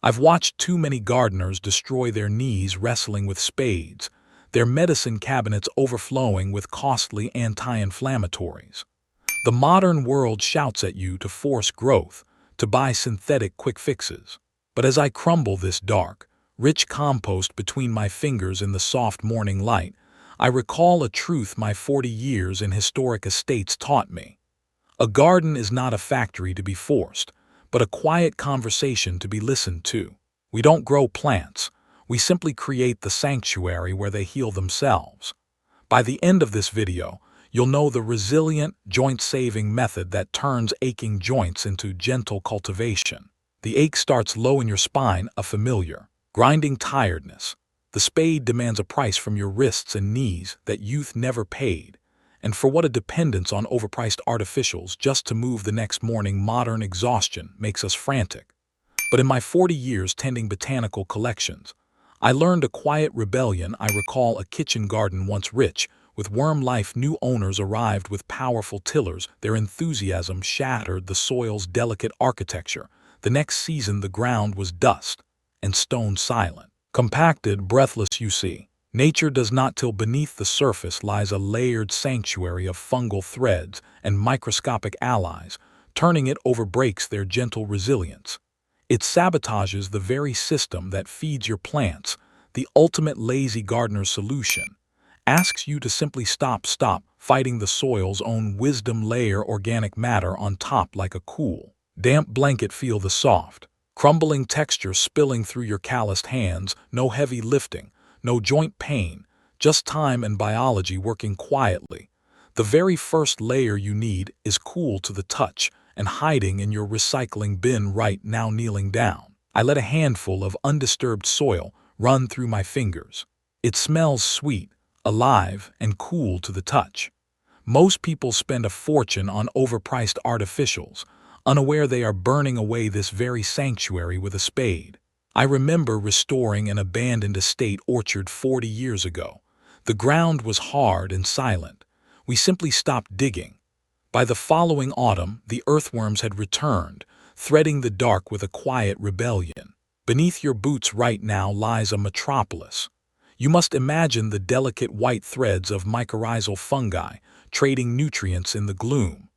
I've watched too many gardeners destroy their knees wrestling with spades, their medicine cabinets overflowing with costly anti-inflammatories. The modern world shouts at you to force growth, to buy synthetic quick fixes. But as I crumble this dark, rich compost between my fingers in the soft morning light, I recall a truth my 40 years in historic estates taught me. A garden is not a factory to be forced, but a quiet conversation to be listened to. We don't grow plants, we simply create the sanctuary where they heal themselves. By the end of this video, you'll know the resilient, joint-saving method that turns aching joints into gentle cultivation. The ache starts low in your spine, a familiar, grinding tiredness. The spade demands a price from your wrists and knees that youth never paid. And for what a dependence on overpriced artificials just to move the next morning, modern exhaustion makes us frantic. But in my 40 years tending botanical collections, I learned a quiet rebellion. I recall a kitchen garden once rich with worm life. New owners arrived with powerful tillers. Their enthusiasm shattered the soil's delicate architecture. The next season the ground was dust and stone silent. Compacted, breathless, you see. Nature does not till beneath the surface lies a layered sanctuary of fungal threads and microscopic allies. Turning it over breaks their gentle resilience. It sabotages the very system that feeds your plants. The ultimate lazy gardener's solution asks you to simply stop fighting the soil's own wisdom. Layer organic matter on top like a cool, damp blanket. Feel the soft, crumbling texture spilling through your calloused hands. No heavy lifting, no joint pain, just time and biology working quietly. The very first layer you need is cool to the touch and hiding in your recycling bin right now. Kneeling down, I let a handful of undisturbed soil run through my fingers. It smells sweet, alive, and cool to the touch. Most people spend a fortune on overpriced artificials, unaware they are burning away this very sanctuary with a spade. I remember restoring an abandoned estate orchard 40 years ago. The ground was hard and silent. We simply stopped digging. By the following autumn, the earthworms had returned, threading the dark with a quiet rebellion. Beneath your boots right now lies a metropolis. You must imagine the delicate white threads of mycorrhizal fungi trading nutrients in the gloom,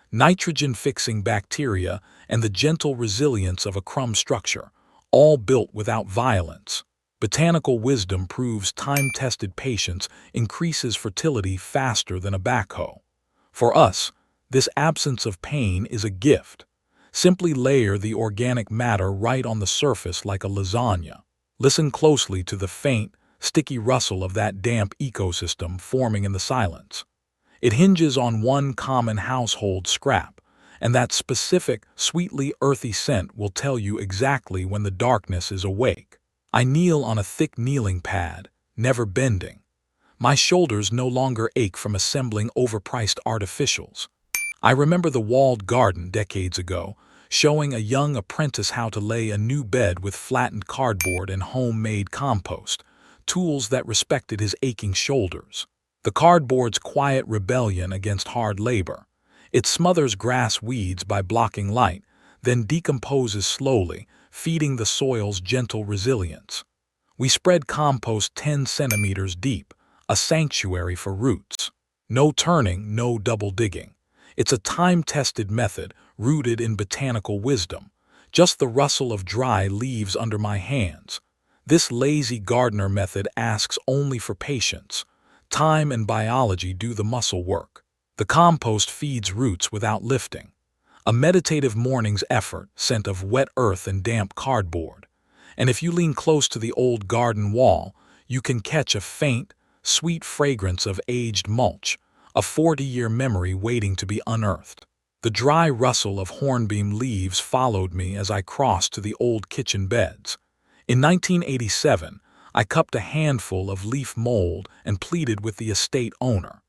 nitrogen-fixing bacteria, and the gentle resilience of a crumb structure, all built without violence. Botanical wisdom proves time-tested patience increases fertility faster than a backhoe. For us, this absence of pain is a gift. Simply layer the organic matter right on the surface like a lasagna. Listen closely to the faint, sticky rustle of that damp ecosystem forming in the silence. It hinges on one common household scrap, and that specific, sweetly earthy scent will tell you exactly when the darkness is awake. I kneel on a thick kneeling pad, never bending. My shoulders no longer ache from assembling overpriced artificials. I remember the walled garden decades ago, showing a young apprentice how to lay a new bed with flattened cardboard and homemade compost, tools that respected his aching shoulders. The cardboard's quiet rebellion against hard labor. It smothers grass weeds by blocking light, then decomposes slowly, feeding the soil's gentle resilience. We spread compost 10 centimeters deep, a sanctuary for roots. No turning, no double digging. It's a time-tested method rooted in botanical wisdom. Just the rustle of dry leaves under my hands. This lazy gardener method asks only for patience. Time and biology do the muscle work. The compost feeds roots without lifting. A meditative morning's effort, scent of wet earth and damp cardboard. And if you lean close to the old garden wall, you can catch a faint, sweet fragrance of aged mulch, a 40-year memory waiting to be unearthed. The dry rustle of hornbeam leaves followed me as I crossed to the old kitchen beds. In 1987, I cupped a handful of leaf mold and pleaded with the estate owner.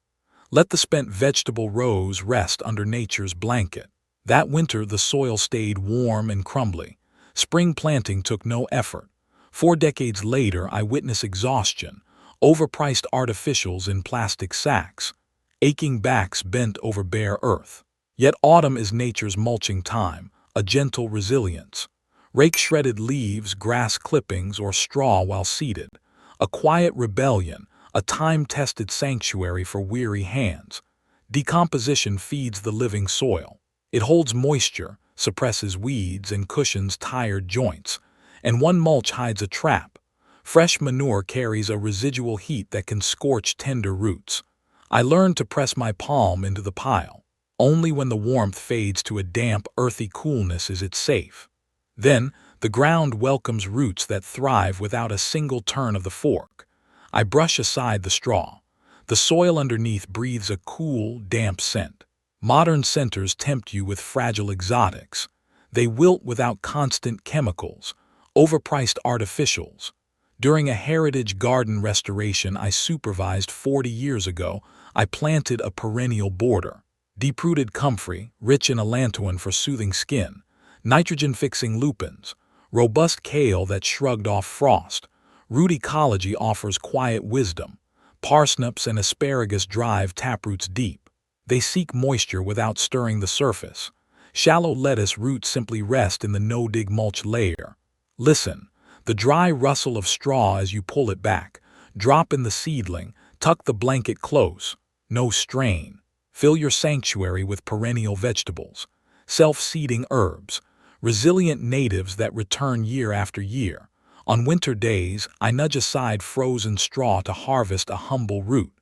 Let the spent vegetable rows rest under nature's blanket. That winter the soil stayed warm and crumbly. Spring planting took no effort. 4 decades later I witnessed exhaustion, overpriced artificials in plastic sacks, aching backs bent over bare earth. Yet autumn is nature's mulching time, a gentle resilience. Rake shredded leaves, grass clippings, or straw while seated. A quiet rebellion, a time-tested sanctuary for weary hands. Decomposition feeds the living soil. It holds moisture, suppresses weeds, and cushions tired joints. And one mulch hides a trap. Fresh manure carries a residual heat that can scorch tender roots. I learned to press my palm into the pile. Only when the warmth fades to a damp, earthy coolness is it safe. Then, the ground welcomes roots that thrive without a single turn of the fork. I brush aside the straw. The soil underneath breathes a cool, damp scent. Modern centers tempt you with fragile exotics. They wilt without constant chemicals, overpriced artificials. During a heritage garden restoration I supervised 40 years ago, I planted a perennial border. Deep-rooted comfrey, rich in allantoin for soothing skin, nitrogen-fixing lupins, robust kale that shrugged off frost, root ecology offers quiet wisdom, parsnips and asparagus drive taproots deep. They seek moisture without stirring the surface. Shallow lettuce roots simply rest in the no-dig mulch layer. Listen, the dry rustle of straw as you pull it back. Drop in the seedling, tuck the blanket close. No strain. Fill your sanctuary with perennial vegetables, self-seeding herbs, resilient natives that return year after year. On winter days, I nudge aside frozen straw to harvest a humble root.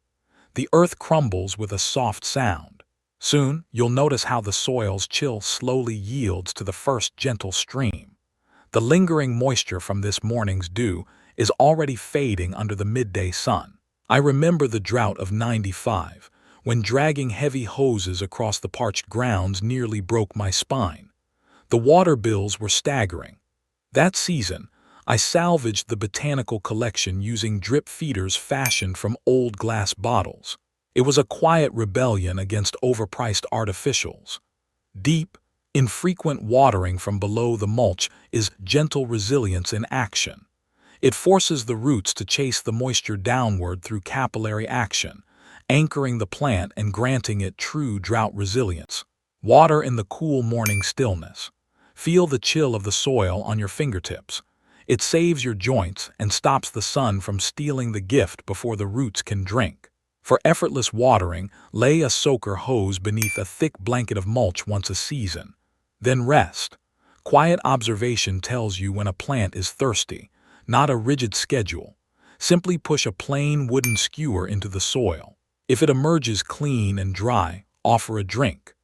The earth crumbles with a soft sound. Soon, you'll notice how the soil's chill slowly yields to the first gentle stream. The lingering moisture from this morning's dew is already fading under the midday sun. I remember the drought of '95, when dragging heavy hoses across the parched grounds nearly broke my spine. The water bills were staggering. That season, I salvaged the botanical collection using drip feeders fashioned from old glass bottles. It was a quiet rebellion against overpriced artificials. Deep, infrequent watering from below the mulch is gentle resilience in action. It forces the roots to chase the moisture downward through capillary action, anchoring the plant and granting it true drought resilience. Water in the cool morning stillness. Feel the chill of the soil on your fingertips. It saves your joints and stops the sun from stealing the gift before the roots can drink. For effortless watering, lay a soaker hose beneath a thick blanket of mulch once a season. Then rest. Quiet observation tells you when a plant is thirsty, not a rigid schedule. Simply push a plain wooden skewer into the soil. If it emerges clean and dry, offer a drink.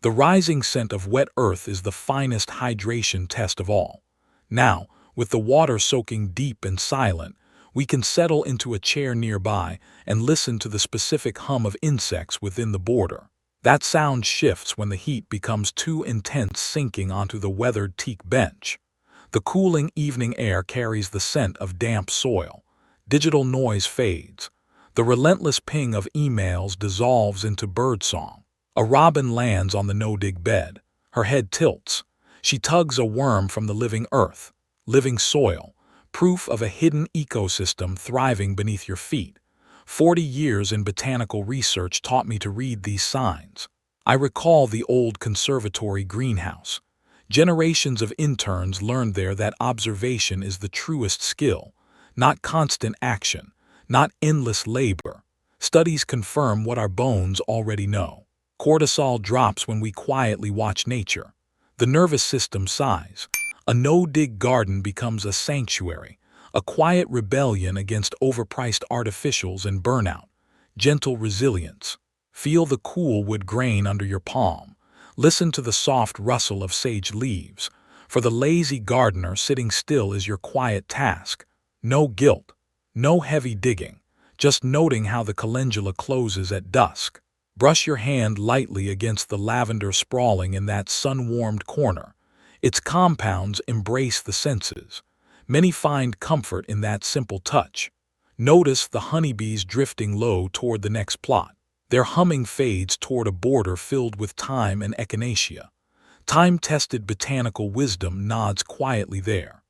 The rising scent of wet earth is the finest hydration test of all. Now, with the water soaking deep and silent, we can settle into a chair nearby and listen to the specific hum of insects within the border. That sound shifts when the heat becomes too intense, sinking onto the weathered teak bench. The cooling evening air carries the scent of damp soil. Digital noise fades. The relentless ping of emails dissolves into birdsong. A robin lands on the no-dig bed. Her head tilts. She tugs a worm from the living earth, living soil, proof of a hidden ecosystem thriving beneath your feet. 40 years in botanical research taught me to read these signs. I recall the old conservatory greenhouse. Generations of interns learned there that observation is the truest skill, not constant action, not endless labor. Studies confirm what our bones already know. Cortisol drops when we quietly watch nature. The nervous system sighs. A no-dig garden becomes a sanctuary, a quiet rebellion against overpriced artificials and burnout. Gentle resilience. Feel the cool wood grain under your palm. Listen to the soft rustle of sage leaves. For the lazy gardener, sitting still is your quiet task. No guilt, no heavy digging, just noting how the calendula closes at dusk. Brush your hand lightly against the lavender sprawling in that sun-warmed corner. Its compounds embrace the senses. Many find comfort in that simple touch. Notice the honeybees drifting low toward the next plot. Their humming fades toward a border filled with thyme and echinacea. Time-tested botanical wisdom nods quietly there.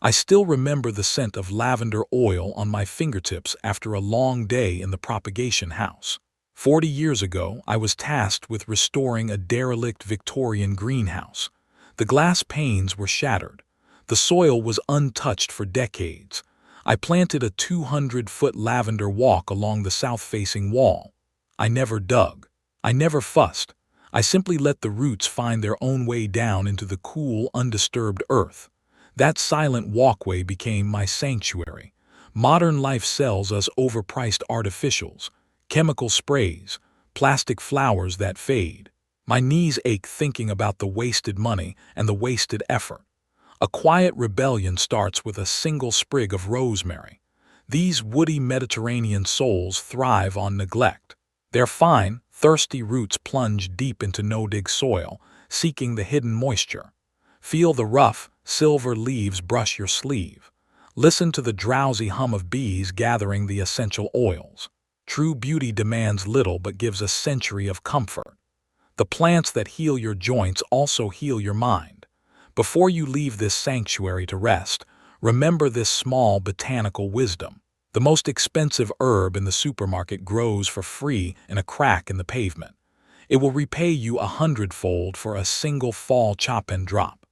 I still remember the scent of lavender oil on my fingertips after a long day in the propagation house. 40 years ago, I was tasked with restoring a derelict Victorian greenhouse. The glass panes were shattered. The soil was untouched for decades. I planted a 200-foot lavender walk along the south-facing wall. I never dug. I never fussed. I simply let the roots find their own way down into the cool, undisturbed earth. That silent walkway became my sanctuary. Modern life sells us overpriced artificials, chemical sprays, plastic flowers that fade. My knees ache thinking about the wasted money and the wasted effort. A quiet rebellion starts with a single sprig of rosemary. These woody Mediterranean souls thrive on neglect. Their fine, thirsty roots plunge deep into no-dig soil, seeking the hidden moisture. Feel the rough, silver leaves brush your sleeve. Listen to the drowsy hum of bees gathering the essential oils. True beauty demands little but gives a century of comfort. The plants that heal your joints also heal your mind. Before you leave this sanctuary to rest, remember this small botanical wisdom. The most expensive herb in the supermarket grows for free in a crack in the pavement. It will repay you 100-fold for a single fall chop and drop.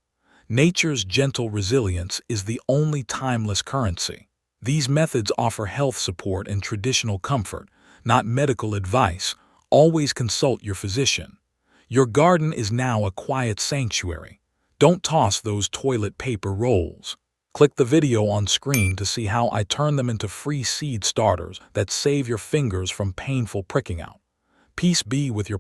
Nature's gentle resilience is the only timeless currency. These methods offer health support and traditional comfort, not medical advice. Always consult your physician. Your garden is now a quiet sanctuary. Don't toss those toilet paper rolls. Click the video on screen to see how I turn them into free seed starters that save your fingers from painful pricking out. Peace be with your